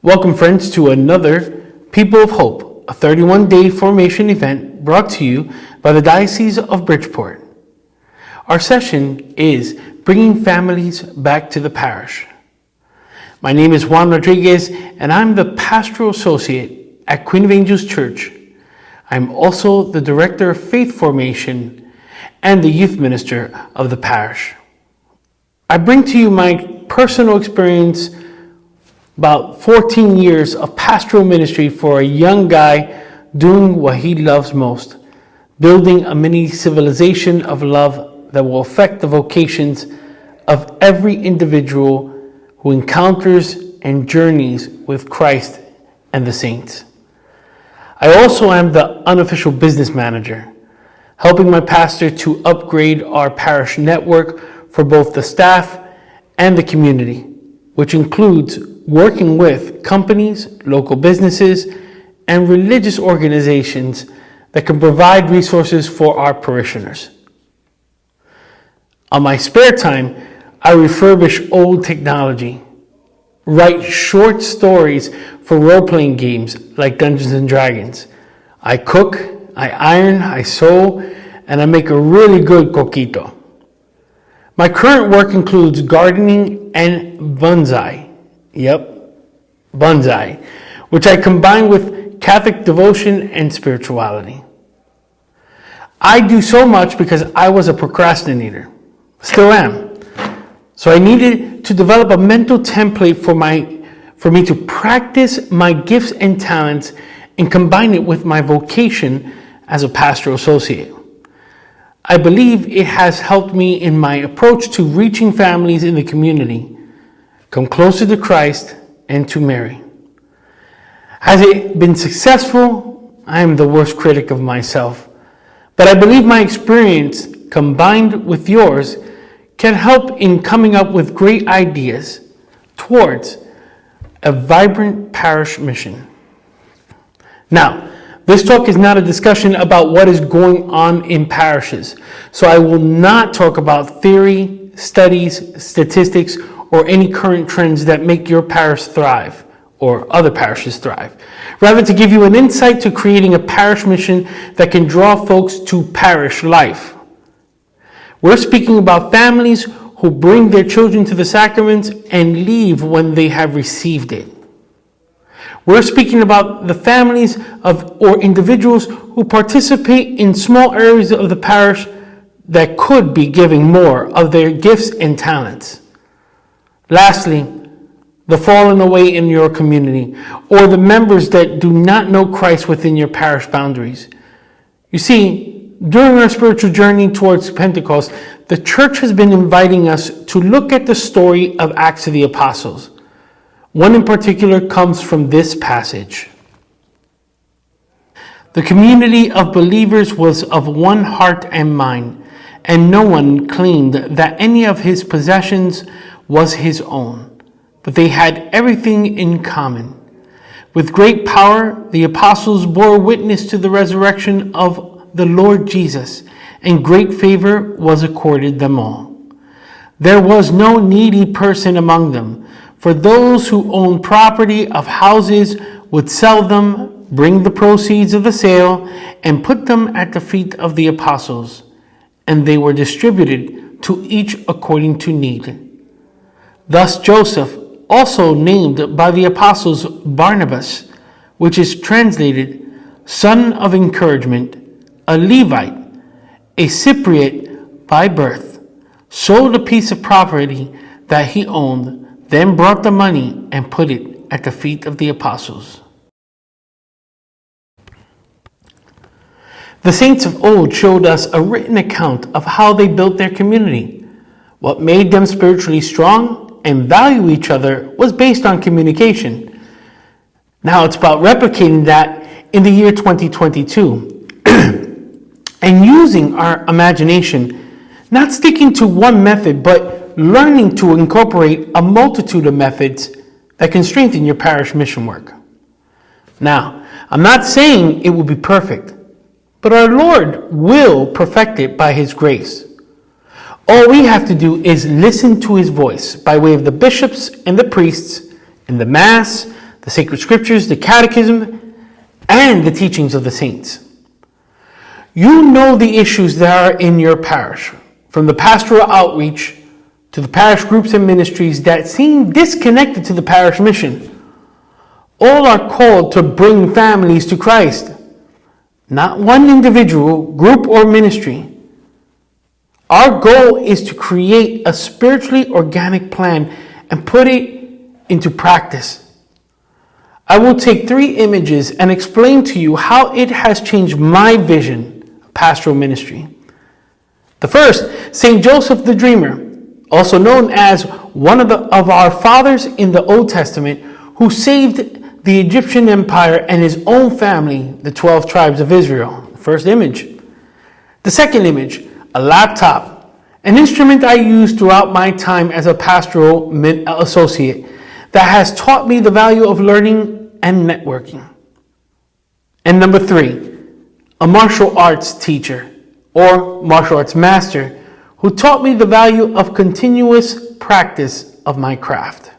Welcome, friends, to another People of Hope, a 31-day formation event brought to you by the Diocese of Bridgeport. Our session is Bringing Families Back to the Parish. My name is Juan Rodriguez, and I'm the Pastoral Associate at Queen of Angels Church. I'm also the Director of Faith Formation and the Youth Minister of the parish. I bring to you my personal experience about 14 years of pastoral ministry for a young guy doing what he loves most, building a mini civilization of love that will affect the vocations of every individual who encounters and journeys with Christ and the saints. I also am the unofficial business manager, helping my pastor to upgrade our parish network for both the staff and the community, which includes working with companies, local businesses, and religious organizations that can provide resources for our parishioners. On my spare time, I refurbish old technology, write short stories for role-playing games like Dungeons and Dragons. I cook, I iron, I sew, and I make a really good coquito. My current work includes gardening and bonsai. Yep, bonsai, which I combine with Catholic devotion and spirituality. I do so much because I was a procrastinator, still am. So I needed to develop a mental template for me to practice my gifts and talents and combine it with my vocation as a pastoral associate. I believe it has helped me in my approach to reaching families in the community, come closer to Christ and to Mary. Has it been successful? I am the worst critic of myself, but I believe my experience combined with yours can help in coming up with great ideas towards a vibrant parish mission. Now, this talk is not a discussion about what is going on in parishes, so I will not talk about theory, studies, statistics, or any current trends that make your parish thrive or other parishes thrive. Rather, to give you an insight to creating a parish mission that can draw folks to parish life. We're speaking about families who bring their children to the sacraments and leave when they have received it. We're speaking about the families or individuals who participate in small areas of the parish that could be giving more of their gifts and talents. Lastly, the fallen away in your community, or the members that do not know Christ within your parish boundaries. You see, during our spiritual journey towards Pentecost, the church has been inviting us to look at the story of Acts of the Apostles. One in particular comes from this passage. The community of believers was of one heart and mind, and no one claimed that any of his possessions was his own, but they had everything in common. With great power, the apostles bore witness to the resurrection of the Lord Jesus, and great favor was accorded them all. There was no needy person among them, for those who owned property of houses would sell them, bring the proceeds of the sale, and put them at the feet of the apostles, and they were distributed to each according to need. Thus Joseph, also named by the apostles Barnabas, which is translated son of encouragement, a Levite, a Cypriot by birth, sold a piece of property that he owned, then brought the money and put it at the feet of the apostles. The saints of old showed us a written account of how they built their community. What made them spiritually strong and value each other was based on communication. Now it's about replicating that in the year 2022 and using our imagination, not sticking to one method, but learning to incorporate a multitude of methods that can strengthen your parish mission work. Now, I'm not saying it will be perfect, but our Lord will perfect it by His grace. All we have to do is listen to His voice by way of the bishops and the priests in the Mass, the sacred scriptures, the catechism, and the teachings of the saints. You know the issues that are in your parish, from the pastoral outreach to the parish groups and ministries that seem disconnected to the parish mission. All are called to bring families to Christ, not one individual, group, or ministry. Our goal is to create a spiritually organic plan and put it into practice. I will take 3 images and explain to you how it has changed my vision of pastoral ministry. The first, St. Joseph the Dreamer, also known as one of our fathers in the Old Testament, who saved the Egyptian Empire and his own family, the 12 tribes of Israel. First image. The second image, a laptop, an instrument I used throughout my time as a pastoral associate that has taught me the value of learning and networking. And number 3, a martial arts teacher or martial arts master who taught me the value of continuous practice of my craft.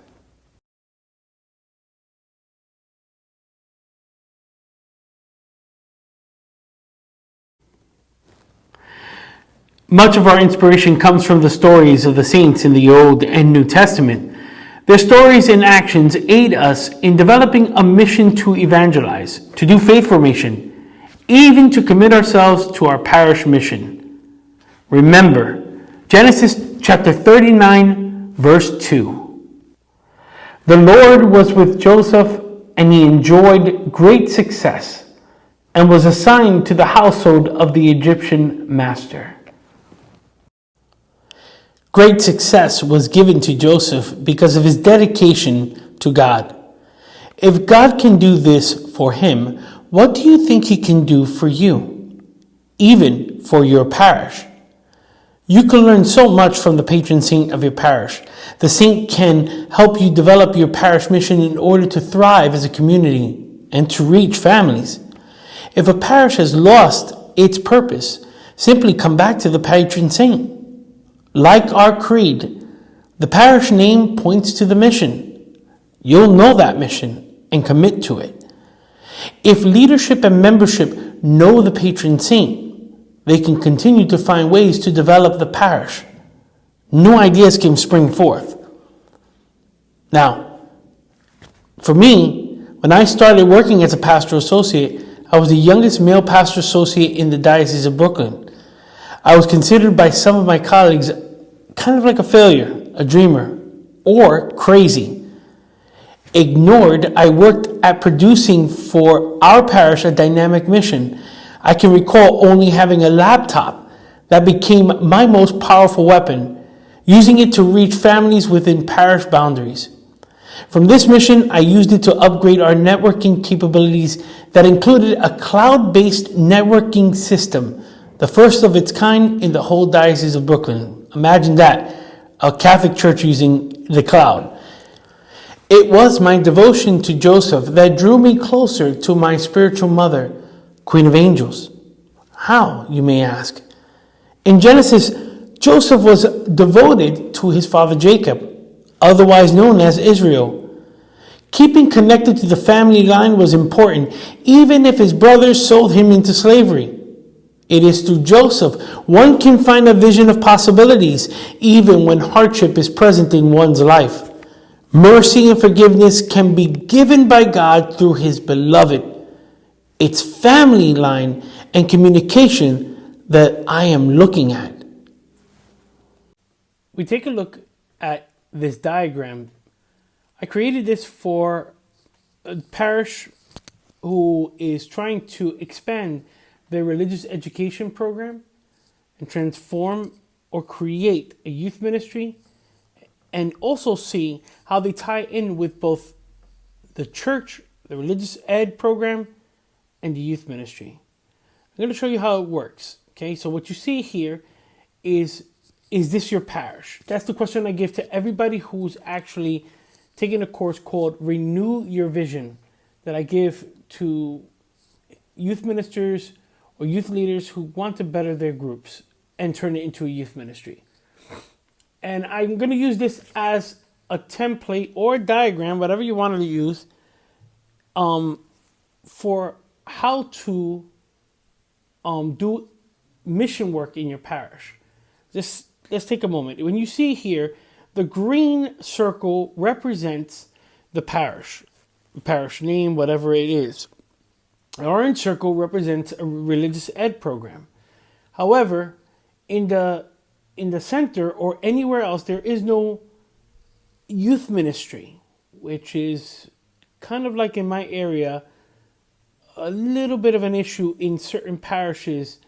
Much of our inspiration comes from the stories of the saints in the Old and New Testament. Their stories and actions aid us in developing a mission to evangelize, to do faith formation, even to commit ourselves to our parish mission. Remember, Genesis chapter 39, verse 2. The Lord was with Joseph, and he enjoyed great success, and was assigned to the household of the Egyptian master. Great success was given to Joseph because of his dedication to God. If God can do this for him, what do you think he can do for you, even for your parish? You can learn so much from the patron saint of your parish. The saint can help you develop your parish mission in order to thrive as a community and to reach families. If a parish has lost its purpose, simply come back to the patron saint. Like our creed, the parish name points to the mission. You'll know that mission and commit to it. If leadership and membership know the patron saint, they can continue to find ways to develop the parish. New ideas can spring forth. Now, for me, when I started working as a pastoral associate, I was the youngest male pastor associate in the Diocese of Brooklyn. I was considered by some of my colleagues kind of like a failure, a dreamer, or crazy. Ignored, I worked at producing for our parish a dynamic mission. I can recall only having a laptop that became my most powerful weapon, using it to reach families within parish boundaries. From this mission, I used it to upgrade our networking capabilities that included a cloud-based networking system, the first of its kind in the whole Diocese of Brooklyn. Imagine that, a Catholic church using the cloud. It was my devotion to Joseph that drew me closer to my spiritual mother, Queen of Angels. How, you may ask? In Genesis, Joseph was devoted to his father Jacob, otherwise known as Israel. Keeping connected to the family line was important, even if his brothers sold him into slavery. It is through Joseph one can find a vision of possibilities, even when hardship is present in one's life. Mercy and forgiveness can be given by God through his beloved. It's family line and communication that I am looking at. We take a look at this diagram. I created this for a parish who is trying to expand their religious education program and transform or create a youth ministry, and also see how they tie in with both the church, the religious ed program, and the youth ministry. I'm going to show you how it works. Okay, so what you see here is this your parish? That's the question I give to everybody who's actually taking a course called Renew Your Vision that I give to youth ministers or youth leaders who want to better their groups and turn it into a youth ministry. And I'm going to use this as a template or a diagram, whatever you want to use, for how to do mission work in your parish. Just let's take a moment. When you see here, the green circle represents the parish name, whatever it is. The orange circle represents a religious ed program. However, in the center or anywhere else, there is no youth ministry, which is kind of like in my area, a little bit of an issue in certain parishes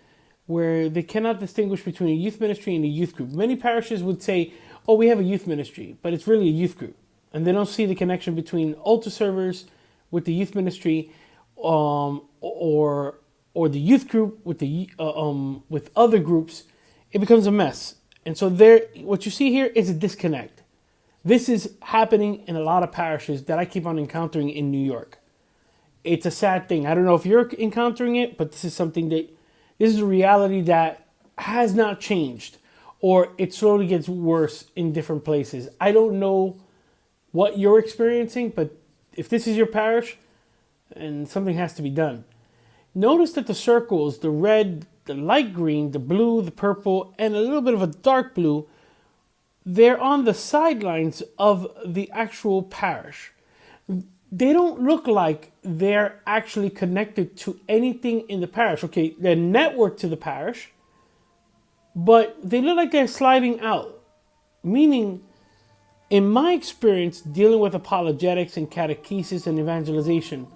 where they cannot distinguish between a youth ministry and a youth group. Many parishes would say, oh, we have a youth ministry, but it's really a youth group. And they don't see the connection between altar servers with the youth ministry, or the youth group with the with other groups. It becomes a mess. And so what you see here is a disconnect. This is happening in a lot of parishes that I keep on encountering in New York. It's a sad thing. I don't know if you're encountering it, but this is a reality that has not changed, or it slowly gets worse in different places. I don't know what you're experiencing, but if this is your parish, and something has to be done. Notice that the circles, the red, the light green, the blue, the purple, and a little bit of a dark blue, they're on the sidelines of the actual parish. They don't look like they're actually connected to anything in the parish. Okay, they're networked to the parish, but they look like they're sliding out. Meaning, in my experience dealing with apologetics and catechesis and evangelization,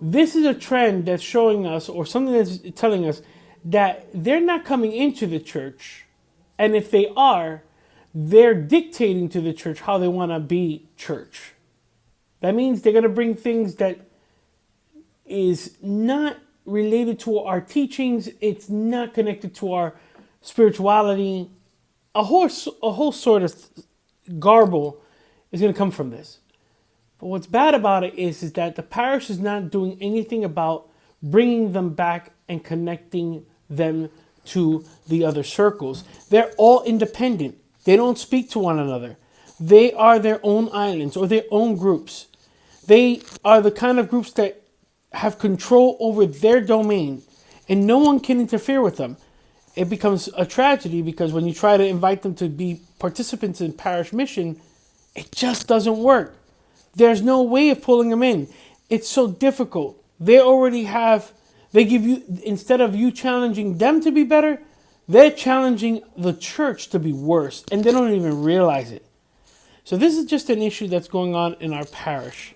this is a trend that's showing us, or something that's telling us, that they're not coming into the church. And if they are, they're dictating to the church how they want to be church. That means they're going to bring things that is not related to our teachings. It's not connected to our spirituality. A whole sort of garble is going to come from this. But what's bad about it is that the parish is not doing anything about bringing them back and connecting them to the other circles. They're all independent. They don't speak to one another. They are their own islands or their own groups. They are the kind of groups that have control over their domain, and no one can interfere with them. It becomes a tragedy because when you try to invite them to be participants in parish mission, it just doesn't work. There's no way of pulling them in. It's so difficult. They give you, instead of you challenging them to be better, they're challenging the church to be worse, and they don't even realize it. So this is just an issue that's going on in our parish.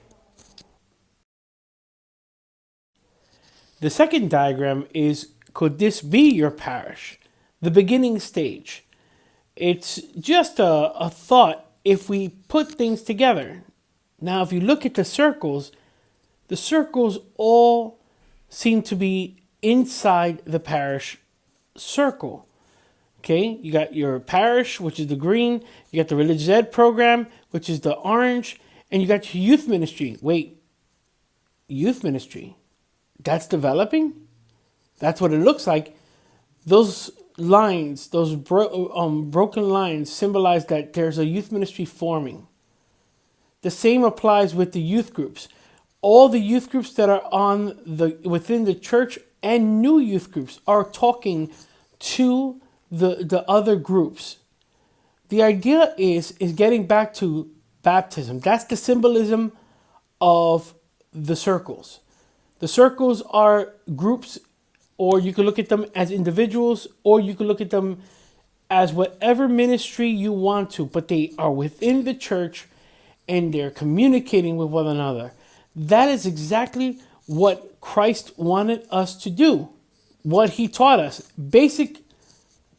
The second diagram is, could this be your parish? The beginning stage. It's just a thought if we put things together. Now, if you look at the circles all seem to be inside the parish circle. Okay, you got your parish, which is the green. You got the religious ed program, which is the orange. And you got your youth ministry. Wait, youth ministry? That's developing? That's what it looks like. Those lines, those broken lines symbolize that there's a youth ministry forming. The same applies with the youth groups. All the youth groups that are within the church and new youth groups are talking to the other groups. The idea is getting back to baptism. That's the symbolism of the circles. The circles are groups, or you can look at them as individuals, or you can look at them as whatever ministry you want to, but they are within the church and they're communicating with one another. That is exactly what Christ wanted us to do, what he taught us. Basic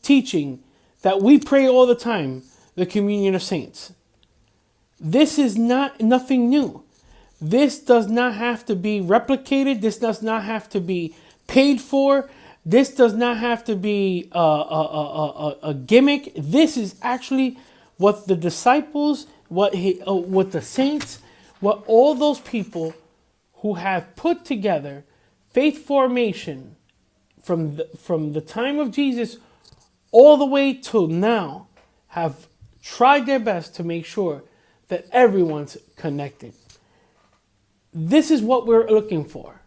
teaching that we pray all the time, the communion of saints. This is nothing new. This does not have to be replicated. This does not have to be paid for. This does not have to be a gimmick. This is actually what the disciples, what the saints, what all those people who have put together faith formation from the time of Jesus all the way till now have tried their best to make sure that everyone's connected. this is what we're looking for.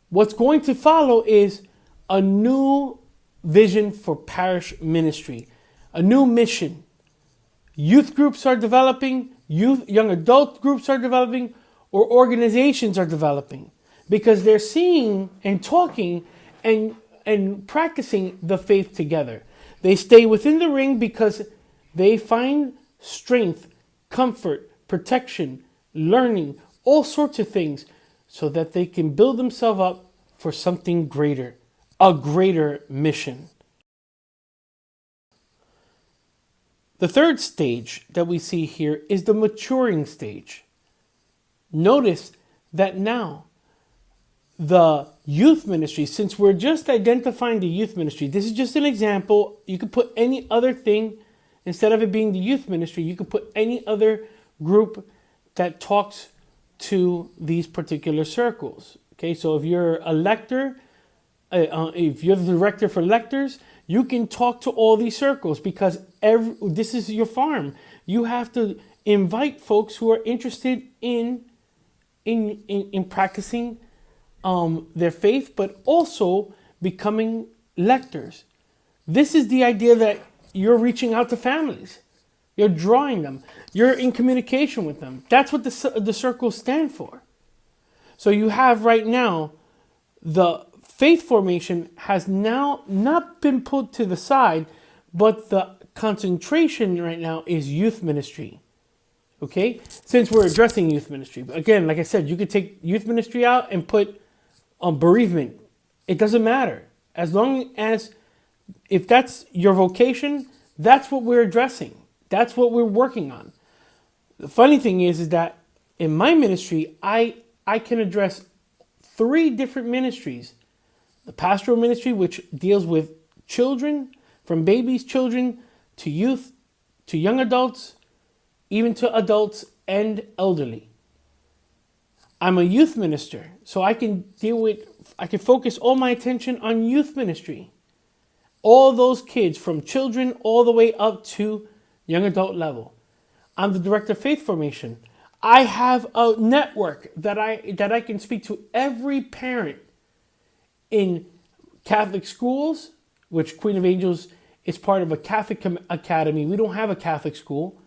What's going to follow is a new vision for parish ministry, a new mission. Youth groups are developing, young adult groups are developing, or organizations are developing because they're seeing and talking and practicing the faith together. They stay within the ring because they find strength, comfort, protection, learning, all sorts of things so that they can build themselves up for something greater, a greater mission. The third stage that we see here is the maturing stage. Notice that now the youth ministry, since we're just identifying the youth ministry, this is just an example. You could put any other thing, instead of it being the youth ministry, you could put any other group that talks to these particular circles. Okay, so if you're a lector, if you're the director for lectors, you can talk to all these circles because this is your farm. You have to invite folks who are interested in practicing their faith, but also becoming lectors. This is the idea that you're reaching out to families. You're drawing them. You're in communication with them. That's what the circles stand for. So you have right now, the faith formation has now not been put to the side, but the concentration right now is youth ministry. Okay? Since we're addressing youth ministry. Again, like I said, you could take youth ministry out and put bereavement. It doesn't matter. As long as, if that's your vocation, that's what we're addressing. That's what we're working on. The funny thing is that in my ministry, I can address 3 different ministries. The pastoral ministry, which deals with children, from babies, children, to youth, to young adults, even to adults and elderly. I'm a youth minister, so I can focus all my attention on youth ministry. All those kids, from children all the way up to young adult level. I'm the director of faith formation. I have a network that I can speak to every parent in Catholic schools, which Queen of Angels is part of a Catholic academy. We don't have a Catholic school.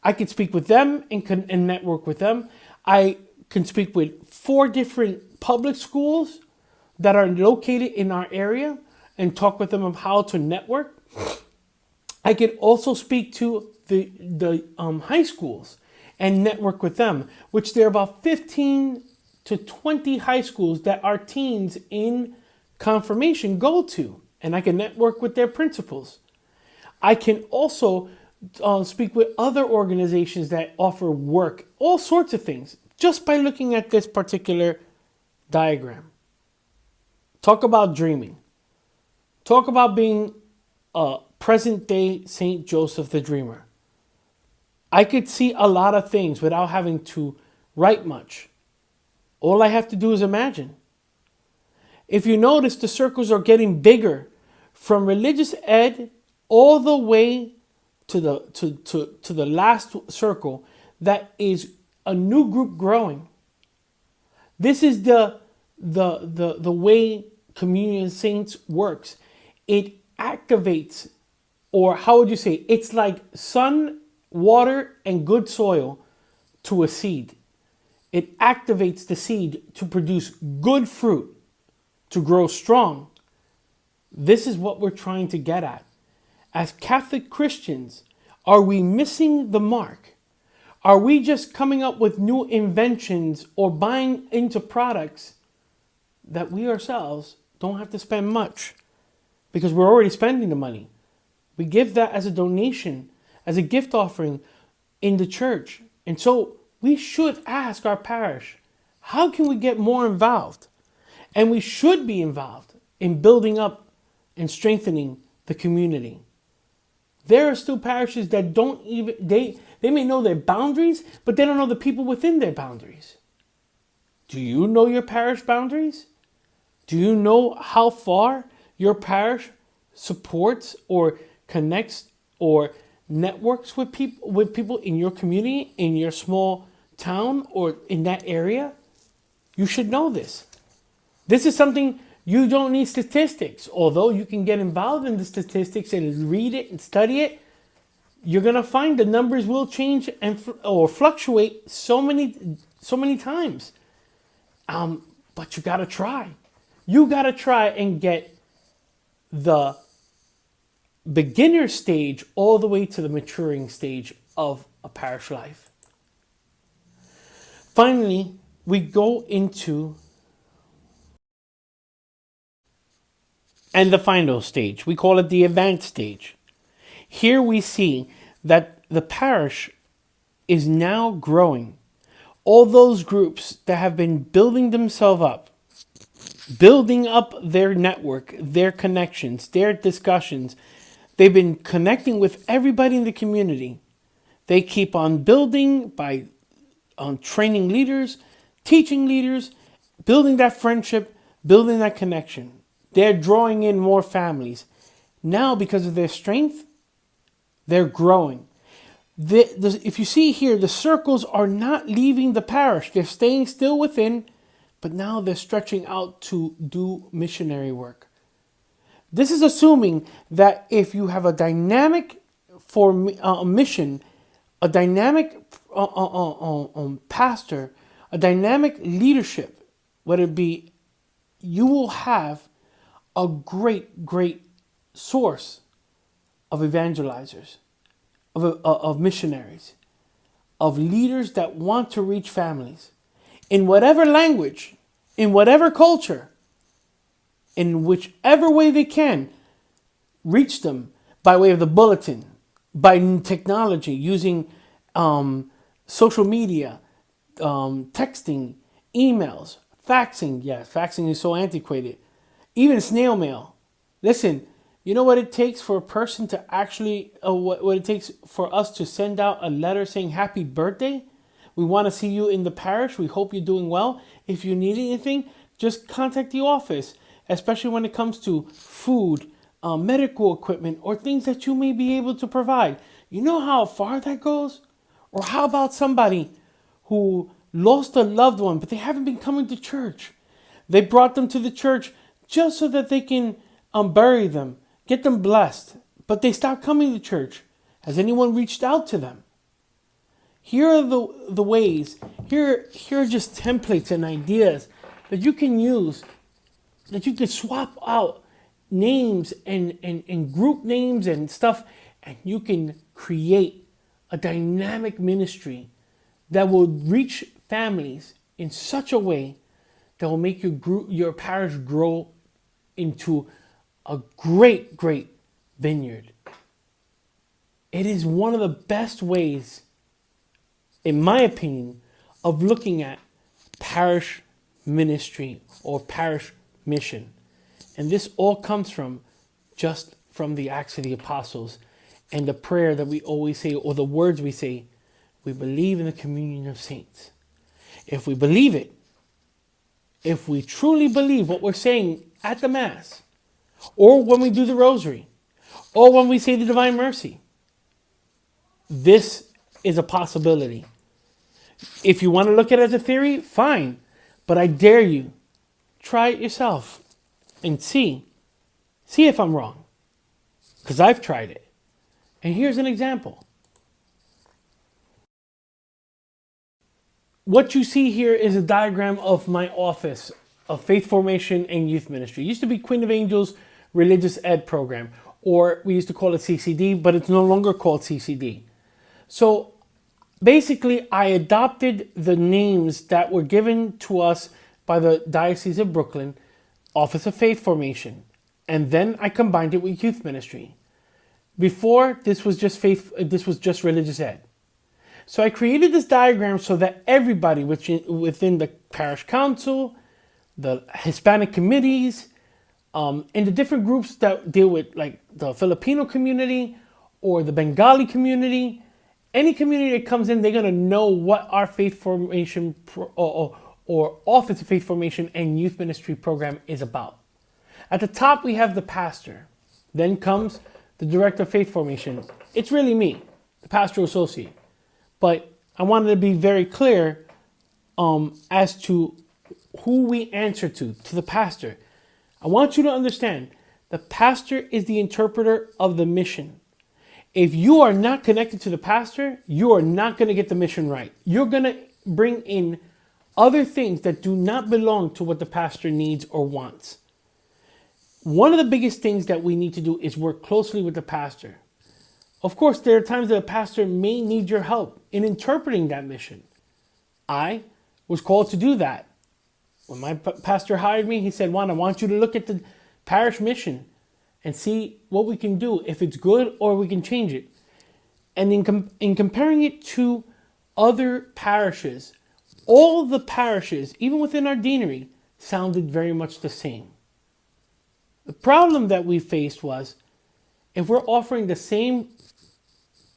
I can speak with them and network with them. I can speak with 4 different public schools that are located in our area and talk with them of how to network. I can also speak to the high schools and network with them, which there are about 15 to 20 high schools that our teens in confirmation go to, and I can network with their principals. I can also speak with other organizations that offer work, all sorts of things, just by looking at this particular diagram. Talk about dreaming. Talk about being a present-day St. Joseph the Dreamer. I could see a lot of things without having to write much. All I have to do is imagine. If you notice, the circles are getting bigger from religious ed all the way to the last circle that is a new group growing. This is the way Communion Saints works. It activates, or how would you say, it's like sun, water, and good soil to a seed. It activates the seed to produce good fruit, to grow strong. This is what we're trying to get at. As Catholic Christians, are we missing the mark? Are we just coming up with new inventions or buying into products that we ourselves don't have to spend much because we're already spending the money? We give that as a donation, as a gift offering in the church. And so we should ask our parish, how can we get more involved? And we should be involved in building up and strengthening the community. There are still parishes that don't even, they may know their boundaries, but they don't know the people within their boundaries. Do you know your parish boundaries? Do you know how far your parish supports or connects or networks with people in your community, in your small town or in that area? You should know this. This is something you don't need statistics. Although you can get involved in the statistics and read it and study it, you're gonna find the numbers will change or fluctuate so many times. But you gotta try. You gotta try and get the beginner stage all the way to the maturing stage of a parish life. Finally, we go into the final stage. We call it the advanced stage. Here we see that the parish is now growing. All those groups that have been building themselves up, building up their network, their connections, their discussions, they've been connecting with everybody in the community. They keep on building by training leaders, teaching leaders, building that friendship, building that connection. They're drawing in more families. Now, because of their strength, they're growing. If you see here, the circles are not leaving the parish. They're staying still within, but now they're stretching out to do missionary work. This is assuming that if you have a dynamic mission, a dynamic pastor, a dynamic leadership, whether it be, you will have a great source of evangelizers, of missionaries, of leaders that want to reach families in whatever language, in whatever culture, in whichever way they can, reach them by way of the bulletin, by technology, using social media, texting, emails, faxing. Yeah, faxing is so antiquated. Even snail mail. Listen, you know what it takes for a person to actually, what it takes for us to send out a letter saying happy birthday? We want to see you in the parish. We hope you're doing well. If you need anything, just contact the office, especially when it comes to food, medical equipment, or things that you may be able to provide. You know how far that goes? Or how about somebody who lost a loved one, but they haven't been coming to church? They brought them to the church just so that they can bury them, get them blessed, but they stopped coming to church. Has anyone reached out to them? Here are the ways, here are just templates and ideas that you can use, that you can swap out names and group names and stuff, and you can create a dynamic ministry that will reach families in such a way that will make your parish grow into a great vineyard. It is one of the best ways, in my opinion, of looking at parish ministry or parish mission. And this all comes from the Acts of the Apostles and the prayer that we always say, or the words we say, we believe in the communion of saints. If we believe it, if we truly believe what we're saying at the Mass, or when we do the Rosary, or when we say the Divine Mercy, this is a possibility. If you want to look at it as a theory, fine. But I dare you, try it yourself and see if I'm wrong. Because I've tried it. And here's an example. What you see here is a diagram of my office of faith formation and youth ministry. It used to be Queen of Angels Religious Ed program, or we used to call it CCD, but it's no longer called CCD. So basically, I adopted the names that were given to us by the Diocese of Brooklyn, Office of Faith Formation, and then I combined it with youth ministry. Before, this was just religious ed. So I created this diagram so that everybody within the parish council, the Hispanic committees, and the different groups that deal with like the Filipino community or the Bengali community, any community that comes in, they're going to know what our faith formation or Office of Faith Formation and Youth Ministry program is about. At the top, we have the pastor. Then comes the Director of Faith Formation. It's really me, the pastoral associate. But I wanted to be very clear as to who we answer to the pastor. I want you to understand the pastor is the interpreter of the mission. If you are not connected to the pastor, you are not going to get the mission right. You're going to bring in other things that do not belong to what the pastor needs or wants. One of the biggest things that we need to do is work closely with the pastor. Of course, there are times that a pastor may need your help in interpreting that mission. I was called to do that. When my pastor hired me, he said, Juan, I want you to look at the parish mission and see what we can do, if it's good or we can change it. And in comparing it to other parishes, all the parishes, even within our deanery, sounded very much the same. The problem that we faced was, if we're offering the same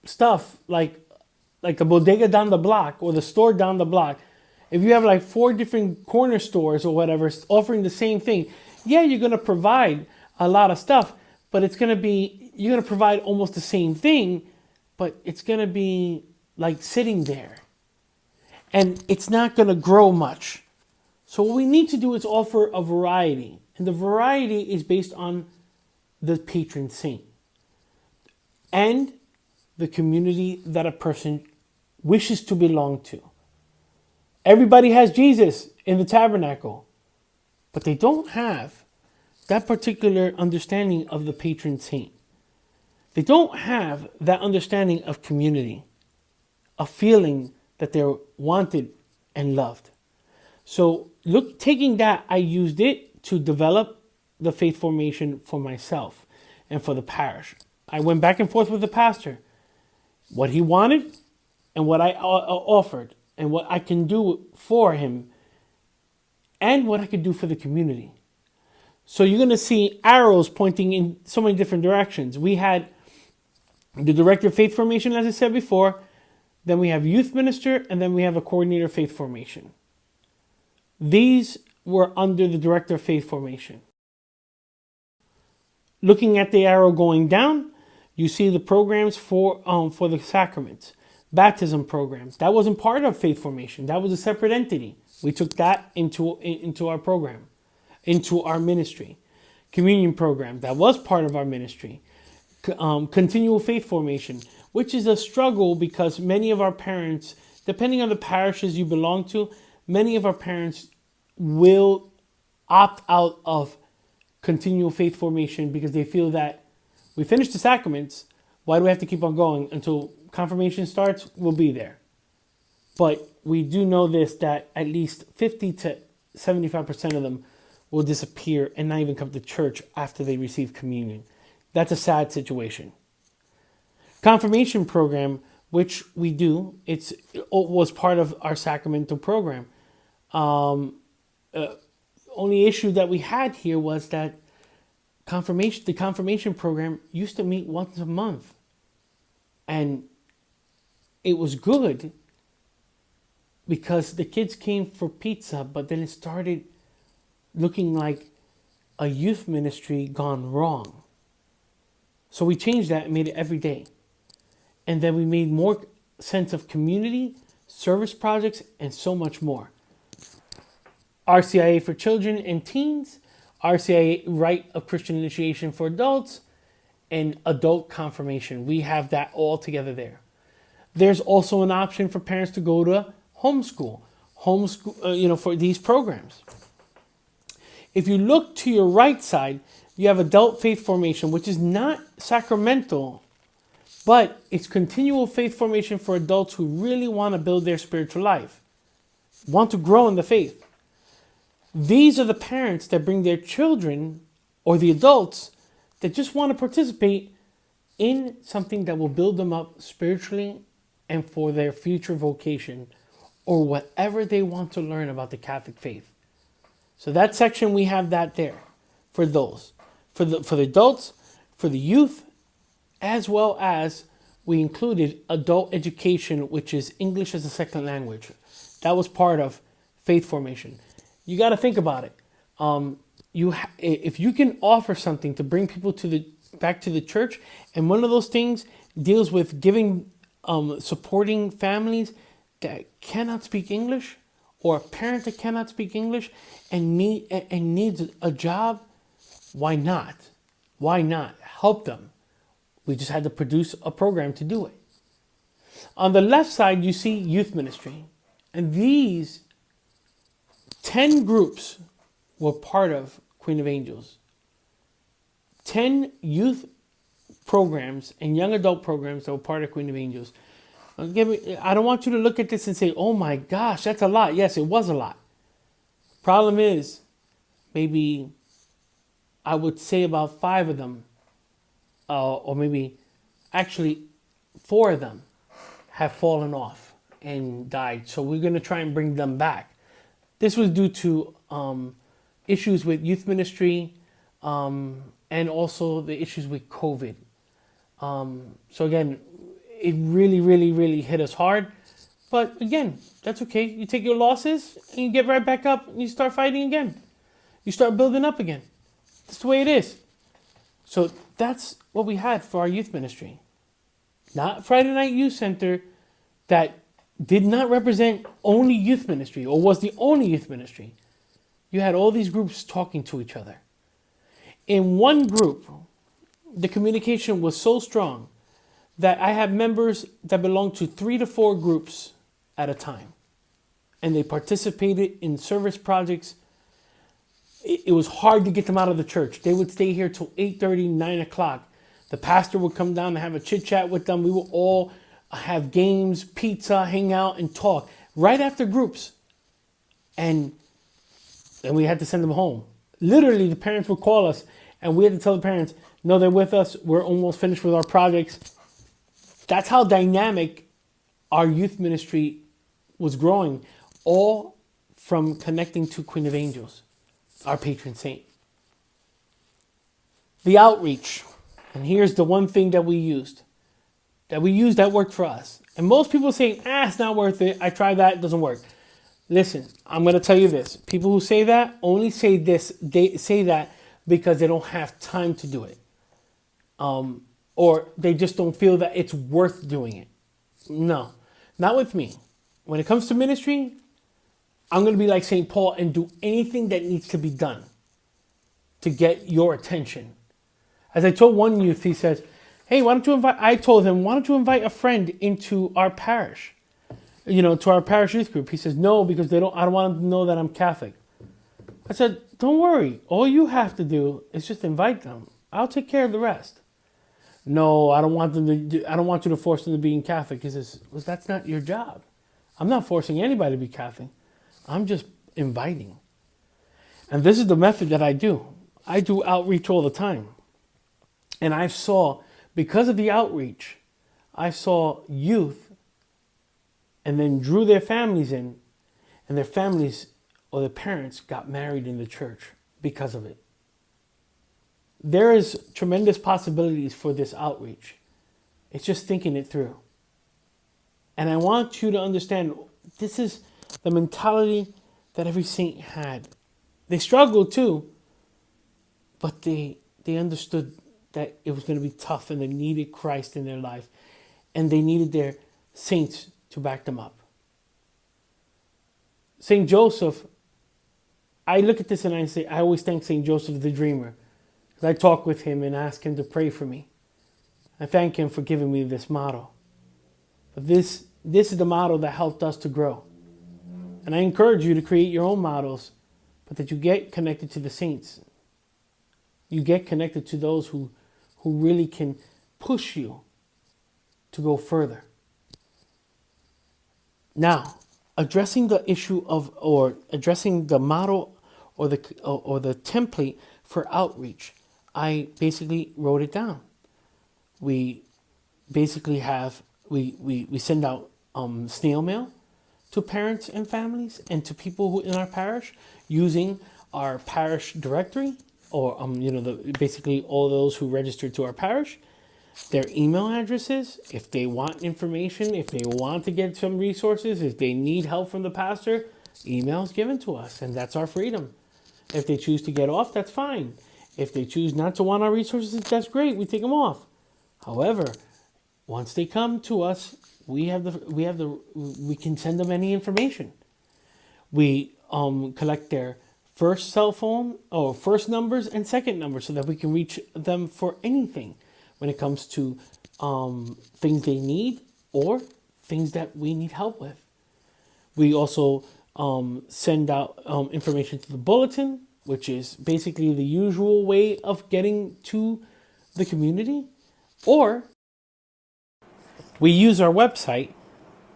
stuff like the bodega down the block or the store down the block, if you have like 4 different corner stores or whatever offering the same thing, yeah, you're going to provide a lot of stuff, but you're going to provide almost the same thing, but it's going to be like sitting there. And it's not going to grow much. So what we need to do is offer a variety. And the variety is based on the patron saint and the community that a person wishes to belong to. Everybody has Jesus in the tabernacle, but they don't have that particular understanding of the patron saint. They don't have that understanding of community, a feeling that they're wanted and loved. So taking that, I used it to develop the faith formation for myself and for the parish. I went back and forth with the pastor, what he wanted and what I offered and what I can do for him and what I could do for the community. So you're going to see arrows pointing in so many different directions. We had the director of faith formation, as I said before. Then we have youth minister, and then we have a coordinator of faith formation. These were under the director of faith formation. Looking at the arrow going down, you see the programs for the sacraments. Baptism programs. That wasn't part of faith formation. That was a separate entity. We took that into our program, into our ministry. Communion program. That was part of our ministry. Continual faith formation, which is a struggle because many of our parents, depending on the parishes you belong to, many of our parents will opt out of continual faith formation because they feel that we finished the sacraments, why do we have to keep on going until confirmation starts? We'll be there. But we do know this, that at least 50 to 75% of them will disappear and not even come to church after they receive communion. That's a sad situation. Confirmation program, which we do, it was part of our sacramental program. Only issue that we had here was that the confirmation program used to meet once a month. And it was good because the kids came for pizza, but then it started looking like a youth ministry gone wrong. So we changed that and made it every day. And then we made more sense of community, service projects, and so much more. RCIA for children and teens, RCIA Rite of Christian Initiation for adults, and adult confirmation. We have that all together there. There's also an option for parents to go to homeschool, for these programs. If you look to your right side, you have adult faith formation, which is not sacramental, but it's continual faith formation for adults who really want to build their spiritual life, want to grow in the faith. These are the parents that bring their children or the adults that just want to participate in something that will build them up spiritually and for their future vocation or whatever they want to learn about the Catholic faith. So that section, we have that there for those, for the adults, for the youth, as well as we included adult education, which is English as a second language. That was part of faith formation. You got to think about it. If you can offer something to bring people back to the church, and one of those things deals with supporting families that cannot speak English or a parent that cannot speak English and needs a job, why not? Why not help them? We just had to produce a program to do it. On the left side, you see youth ministry. And these 10 groups were part of Queen of Angels. 10 youth programs and young adult programs that were part of Queen of Angels. I don't want you to look at this and say, oh my gosh, that's a lot. Yes, it was a lot. Problem is, maybe I would say about 5 of them, or maybe actually 4 of them have fallen off and died. So we're going to try and bring them back. This was due to issues with youth ministry and also the issues with COVID. So again, it really, really, really hit us hard. But again, that's okay. You take your losses and you get right back up and you start fighting again. You start building up again. That's the way it is. So that's what we had for our youth ministry. Not Friday Night Youth Center that did not represent only youth ministry or was the only youth ministry. You had all these groups talking to each other. In one group, the communication was so strong that I have members that belong to 3 to 4 groups at a time. And they participated in service projects. It was hard to get them out of the church. They would stay here till 8:30, 9 o'clock. The pastor would come down and have a chit chat with them. We would all have games, pizza, hang out, and talk right after groups. And we had to send them home. Literally, the parents would call us and we had to tell the parents, no, they're with us. We're almost finished with our projects. That's how dynamic our youth ministry was growing, all from connecting to Queen of Angels, our patron saint. The outreach. And here's the one thing that we used that worked for us. And most people say, it's not worth it. I tried that, it doesn't work. Listen, I'm going to tell you this. People who say that only say this. They say that because they don't have time to do it. Or they just don't feel that it's worth doing it. No, not with me. When it comes to ministry, I'm going to be like St. Paul and do anything that needs to be done to get your attention. As I told one youth, he says, hey, I told him, why don't you invite a friend into our parish? To our parish youth group. He says, no, because I don't want them to know that I'm Catholic. I said, don't worry. All you have to do is just invite them. I'll take care of the rest. No, I don't want you to force them to be Catholic. He says, well, that's not your job. I'm not forcing anybody to be Catholic. I'm just inviting. And this is the method that I do. I do outreach all the time. And because of the outreach, I saw youth and then drew their families in, and their families or their parents got married in the church because of it. There is tremendous possibilities for this outreach. It's just thinking it through. And I want you to understand, this is the mentality that every saint had. They struggled too, but they understood that it was going to be tough and they needed Christ in their life. And they needed their saints to back them up. St. Joseph, I look at this and I always thank St. Joseph the Dreamer. Because I talk with him and ask him to pray for me. I thank him for giving me this model. But this is the model that helped us to grow. And I encourage you to create your own models, but that you get connected to the saints. You get connected to those who really can push you to go further. Now, addressing the issue or addressing the model or the template for outreach, I basically wrote it down. We basically we send out snail mail to parents and families and to people who in our parish using our parish directory, or basically all those who registered to our parish, their email addresses, if they want information, if they want to get some resources, if they need help from the pastor, emails given to us, and that's our freedom. If they choose to get off, that's fine. If they choose not to want our resources, that's great. We take them off. However, once they come to us, we can send them any information. We collect their first cell phone or first numbers and second numbers so that we can reach them for anything when it comes to things they need or things that we need help with. We also send out information to the bulletin, which is basically the usual way of getting to the community, or we use our website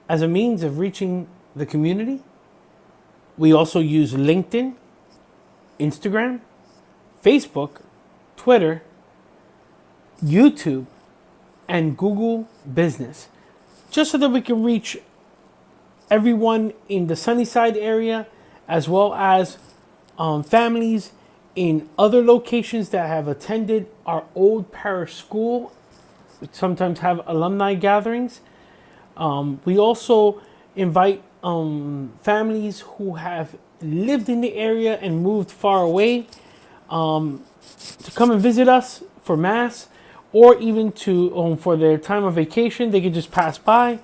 as a means of reaching the community. We also use LinkedIn, Instagram, Facebook, Twitter, YouTube, and Google Business, just so that we can reach everyone in the Sunnyside area, as well as families in other locations that have attended our old parish school. We sometimes have alumni gatherings. We also invite families who have lived in the area and moved far away to come and visit us for Mass, or even to for their time of vacation. They can just pass by.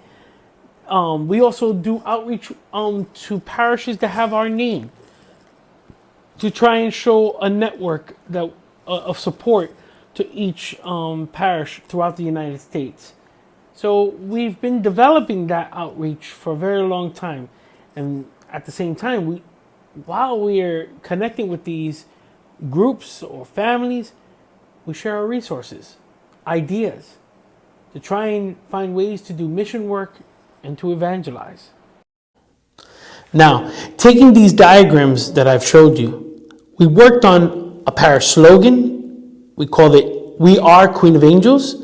We also do outreach to parishes that have our name, to try and show a network that of support to each parish throughout the United States. So we've been developing that outreach for a very long time, and at the same time, while we are connecting with these groups or families, we share our resources, ideas, to try and find ways to do mission work and to evangelize. Now, taking these diagrams that I've showed you, we worked on a parish slogan. We called it "We Are Queen of Angels."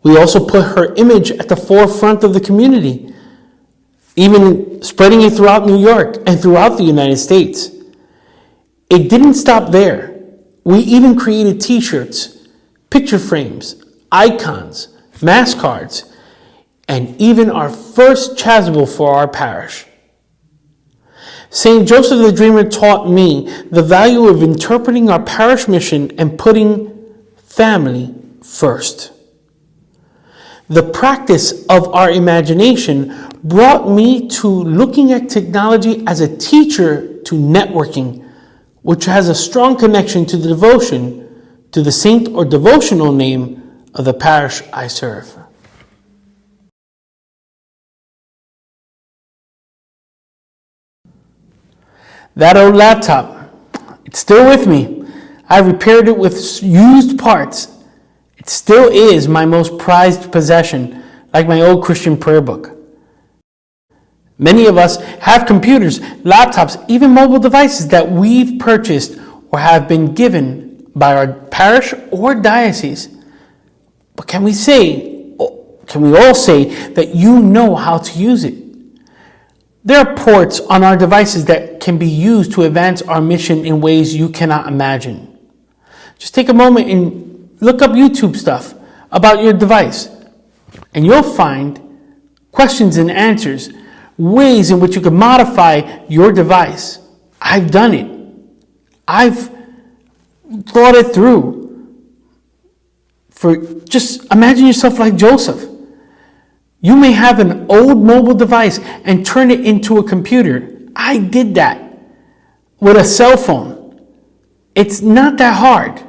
We also put her image at the forefront of the community, even spreading it throughout New York and throughout the United States. It didn't stop there. We even created t-shirts, picture frames, icons, mass cards, and even our first chasuble for our parish. St. Joseph the Dreamer taught me the value of interpreting our parish mission and putting family first. The practice of our imagination brought me to looking at technology as a teacher to networking, which has a strong connection to the devotion to the saint or devotional name of the parish I serve. That old laptop, it's still with me. I repaired it with used parts. It still is my most prized possession, like my old Christian prayer book. Many of us have computers, laptops, even mobile devices that we've purchased or have been given by our parish or diocese. But can we all say that you know how to use it? There are ports on our devices that can be used to advance our mission in ways you cannot imagine. Just take a moment and look up YouTube stuff about your device, and you'll find questions and answers, ways in which you can modify your device. I've done it. I've thought it through. Just imagine yourself like Joseph. You may have an old mobile device and turn it into a computer. I did that with a cell phone. It's not that hard.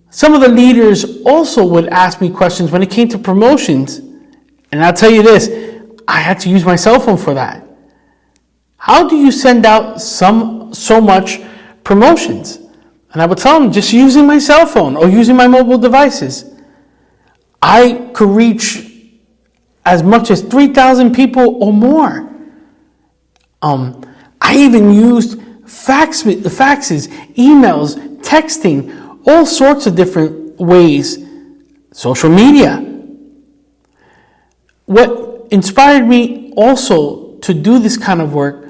Some of the leaders also would ask me questions when it came to promotions. And I'll tell you this, I had to use my cell phone for that. How do you send out so much promotions? And I would tell them, just using my cell phone or using my mobile devices. I could reach as much as 3,000 people or more. I even used faxes, emails, texting, all sorts of different ways. Social media. What inspired me also to do this kind of work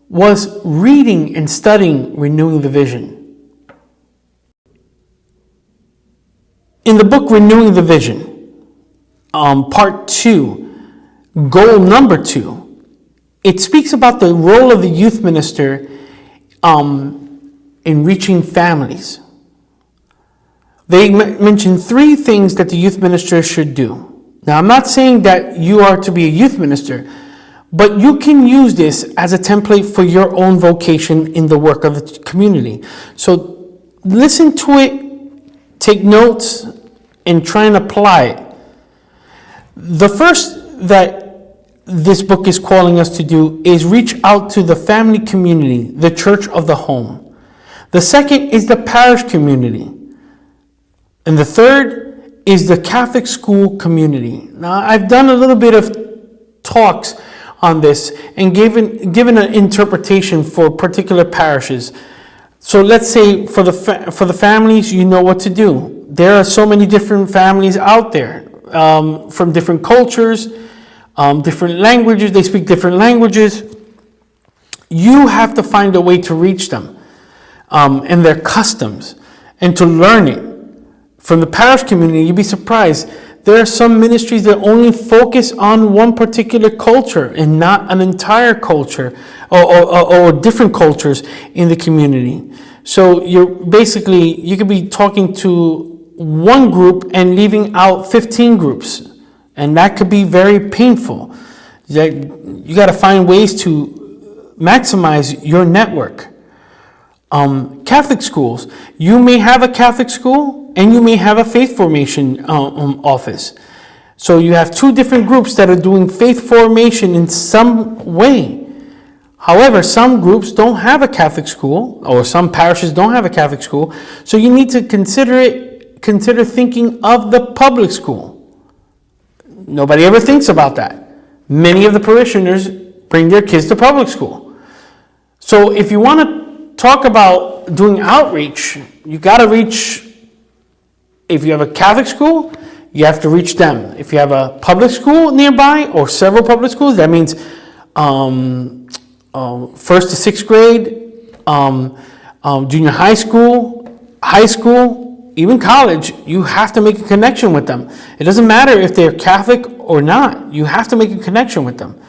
was reading and studying Renewing the Vision. In the book Renewing the Vision, part 2, goal number 2, it speaks about the role of the youth minister in reaching families. They mention 3 things that the youth minister should do. Now, I'm not saying that you are to be a youth minister, But you can use this as a template for your own vocation in the work of the community. So listen to it, take notes, and try and apply it. The first that this book is calling us to do is reach out to the family community, the church of the home. The second is the parish community. And the third is the Catholic school community. Now, I've done a little bit of talks on this and given an interpretation for particular parishes. So let's say for the families, you know what to do. There are so many different families out there from different cultures, different languages. They speak different languages. You have to find a way to reach them and their customs and to learn it. From the parish community, you'd be surprised. There are some ministries that only focus on one particular culture and not an entire culture or different cultures in the community. So you could be talking to one group and leaving out 15 groups. And that could be very painful. You got to find ways to maximize your network. Catholic schools. You may have a Catholic school and you may have a faith formation office. So you have two different groups that are doing faith formation in some way. However, some groups don't have a Catholic school, or some parishes don't have a Catholic school. So you need to consider thinking of the public school. Nobody ever thinks about that. Many of the parishioners bring their kids to public school. So if you want to talk about doing outreach, you got to reach, if you have a Catholic school, you have to reach them. If you have a public school nearby or several public schools, that means first to sixth grade, junior high school, even college, you have to make a connection with them. It doesn't matter if they're Catholic or not. You have to make a connection with them.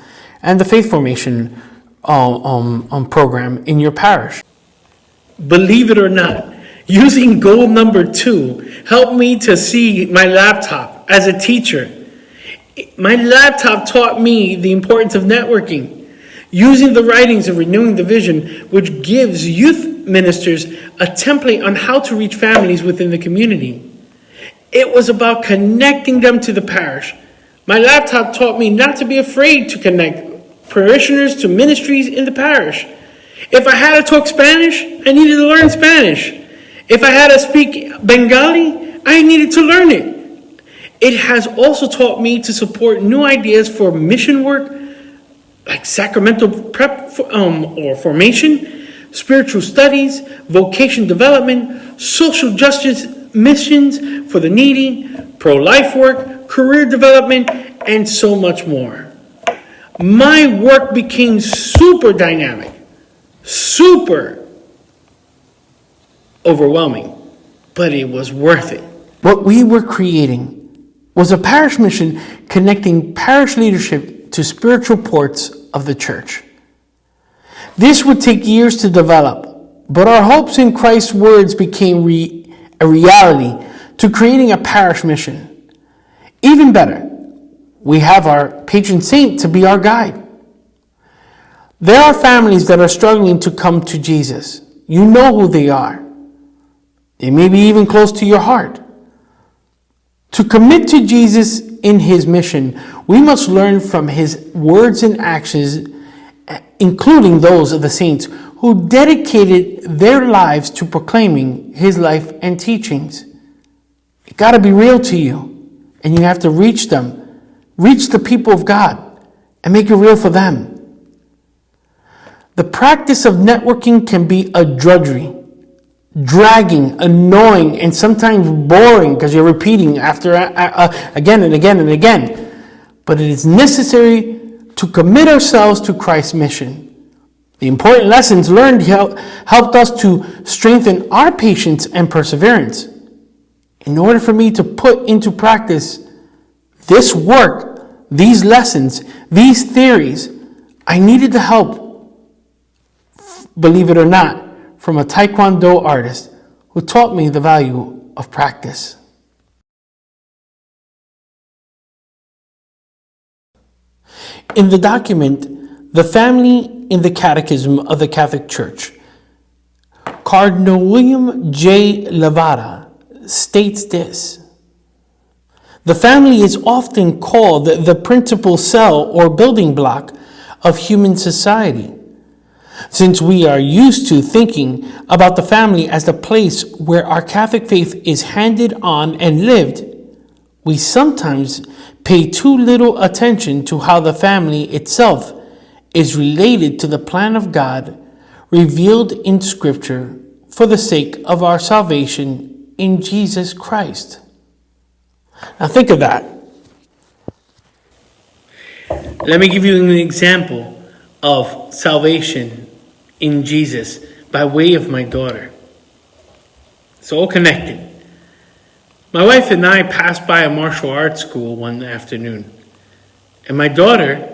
And the faith formation program in your parish. Believe it or not, using goal number 2 helped me to see my laptop as a teacher. My laptop taught me the importance of networking. Using the writings of Renewing the Vision, which gives youth ministers a template on how to reach families within the community. It was about connecting them to the parish. My laptop taught me not to be afraid to connect parishioners to ministries in the parish. If I had to talk Spanish, I needed to learn Spanish. If I had to speak Bengali, I needed to learn it. It has also taught me to support new ideas for mission work, like sacramental prep or formation, spiritual studies, vocation development, social justice missions for the needy, pro-life work, career development, and so much more. My work became super dynamic, super overwhelming, but it was worth it. What we were creating was a parish mission connecting parish leadership to spiritual ports of the church. This would take years to develop, but our hopes in Christ's words became a reality to creating a parish mission. Even better, we have our patron saint to be our guide. There are families that are struggling to come to Jesus. You know who they are. They may be even close to your heart. To commit to Jesus in his mission, we must learn from his words and actions, including those of the saints who dedicated their lives to proclaiming his life and teachings. It got to be real to you, and you have to reach them, reach the people of God, and make it real for them. The practice of networking can be a drudgery, dragging, annoying, and sometimes boring because you're repeating after again and again and again. But it is necessary to commit ourselves to Christ's mission. The important lessons learned helped us to strengthen our patience and perseverance. In order for me to put into practice this work, these lessons, these theories, I needed the help, believe it or not, from a Taekwondo artist who taught me the value of practice. In the document, The family in the Catechism of the Catholic Church, Cardinal William J. Levada, states this: the family is often called the principal cell or building block of human society. Since we are used to thinking about the family as the place where our Catholic faith is handed on and lived, we sometimes pay too little attention to how the family itself is related to the plan of God revealed in Scripture for the sake of our salvation in Jesus Christ. Now think of that. Let me give you an example of salvation in Jesus by way of my daughter. It's all connected. My wife and I passed by a martial arts school one afternoon, and my daughter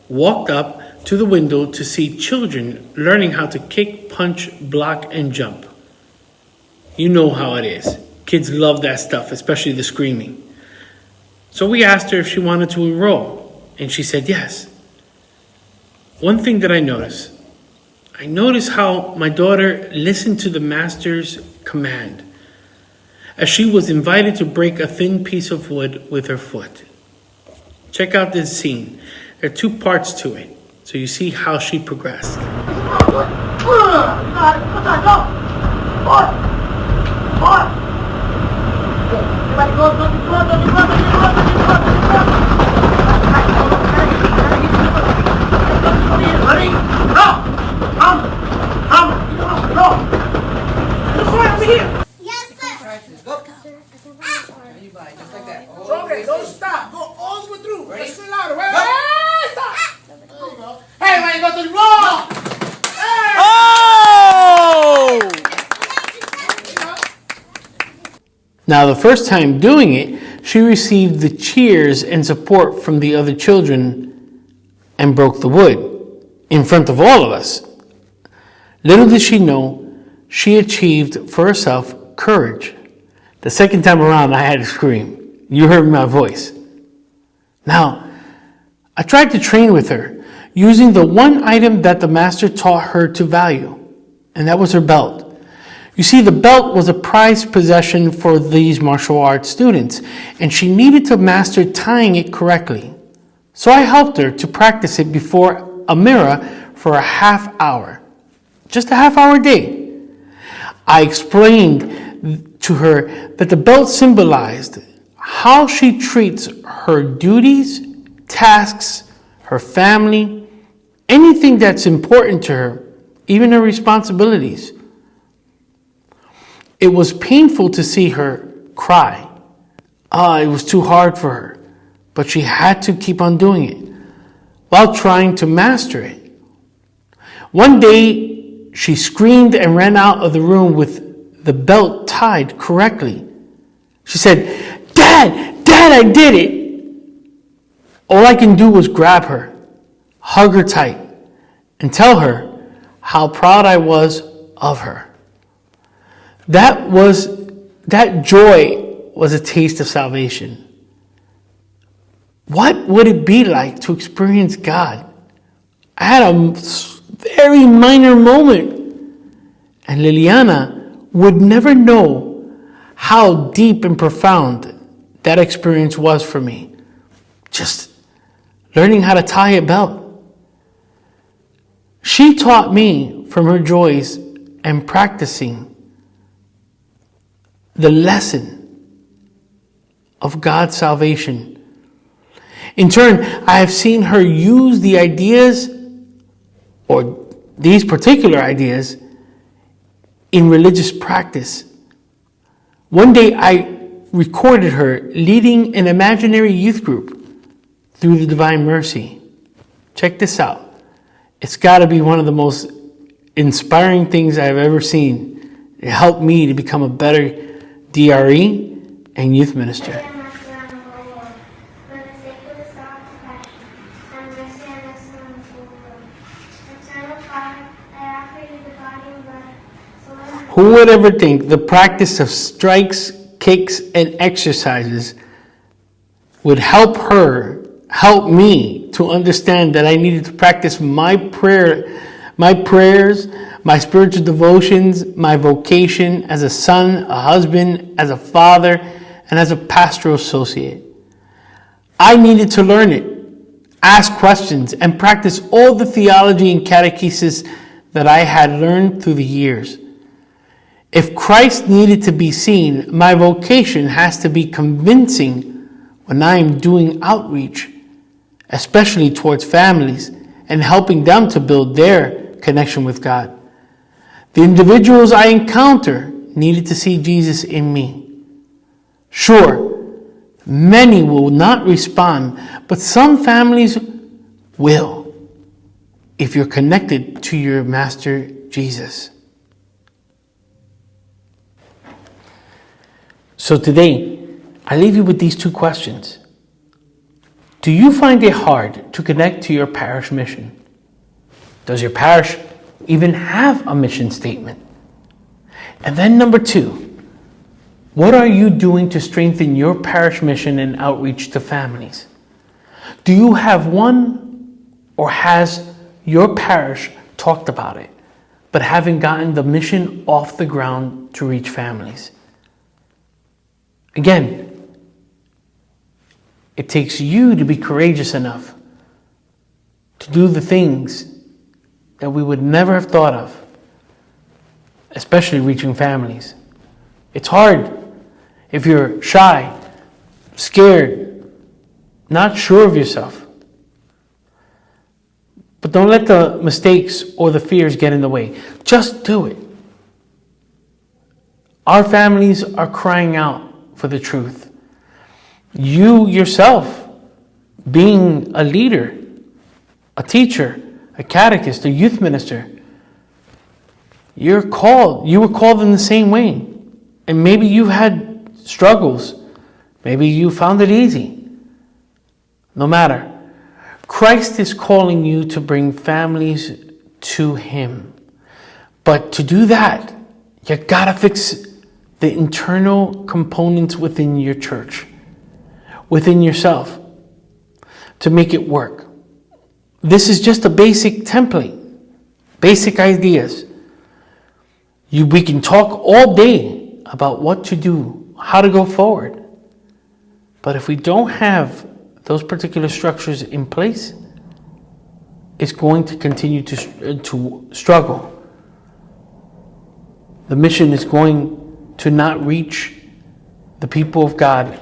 walked up to the window to see children learning how to kick, punch, block, and jump. You know how it is. Kids love that stuff, especially the screaming. So we asked her if she wanted to enroll, and she said yes. One thing that I noticed how my daughter listened to the master's command as she was invited to break a thin piece of wood with her foot. Check out this scene. There are 2 parts to it, so you see how she progressed. Yes, sir. Go. Okay, don't stop. Go all the way through. Let's go louder. Hey, stop. There you go. Hey, man, go to the floor. Hey. Oh! Now, the first time doing it, she received the cheers and support from the other children and broke the wood in front of all of us. Little did she know, she achieved for herself courage. The second time around, I had to scream. You heard my voice. Now, I tried to train with her using the one item that the master taught her to value, and that was her belt. You see, the belt was a prized possession for these martial arts students, and she needed to master tying it correctly. So I helped her to practice it before a mirror for a half hour, just a half hour a day. I explained to her that the belt symbolized how she treats her duties, tasks, her family, anything that's important to her, even her responsibilities. It was painful to see her cry. It was too hard for her, but she had to keep on doing it while trying to master it. One day, she screamed and ran out of the room with the belt tied correctly. She said, Dad, I did it. All I can do was grab her, hug her tight, and tell her how proud I was of her. That joy was a taste of salvation. What would it be like to experience God? I had a very minor moment, and Liliana would never know how deep and profound that experience was for me. Just learning how to tie a belt. She taught me from her joys and practicing the lesson of God's salvation. In turn, I have seen her use the ideas, or these particular ideas, in religious practice. One day I recorded her leading an imaginary youth group through the Divine Mercy. Check this out. It's got to be one of the most inspiring things I've ever seen. It helped me to become a better DRE and youth minister. Who would ever think the practice of strikes, kicks, and exercises would help me to understand that I needed to practice my prayers, my spiritual devotions, my vocation as a son, a husband, as a father, and as a pastoral associate. I needed to learn it, ask questions, and practice all the theology and catechesis that I had learned through the years. If Christ needed to be seen, my vocation has to be convincing when I am doing outreach, especially towards families, and helping them to build their connection with God. The individuals I encounter needed to see Jesus in me. Sure, many will not respond, but some families will, if you're connected to your Master Jesus. So today, I leave you with these two questions. Do you find it hard to connect to your parish mission? Does your parish even have a mission statement? And then number two, what are you doing to strengthen your parish mission and outreach to families? Do you have one, or has your parish talked about it, but haven't gotten the mission off the ground to reach families? Again, it takes you to be courageous enough to do the things that we would never have thought of, especially reaching families. It's hard if you're shy, scared, not sure of yourself. But don't let the mistakes or the fears get in the way. Just do it. Our families are crying out for the truth. You yourself, being a leader, a teacher, a catechist, a youth minister, you were called in the same way. And maybe you've had struggles. Maybe you found it easy. No matter. Christ is calling you to bring families to Him. But to do that, you gotta fix the internal components within your church, within yourself, to make it work. This is just a basic template, basic ideas. We can talk all day about what to do, how to go forward. But if we don't have those particular structures in place, it's going to continue to struggle. The mission is going to not reach the people of God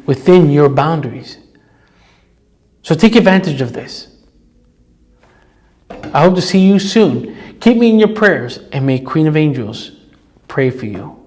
within your boundaries. So take advantage of this. I hope to see you soon. Keep me in your prayers, and may Queen of Angels pray for you.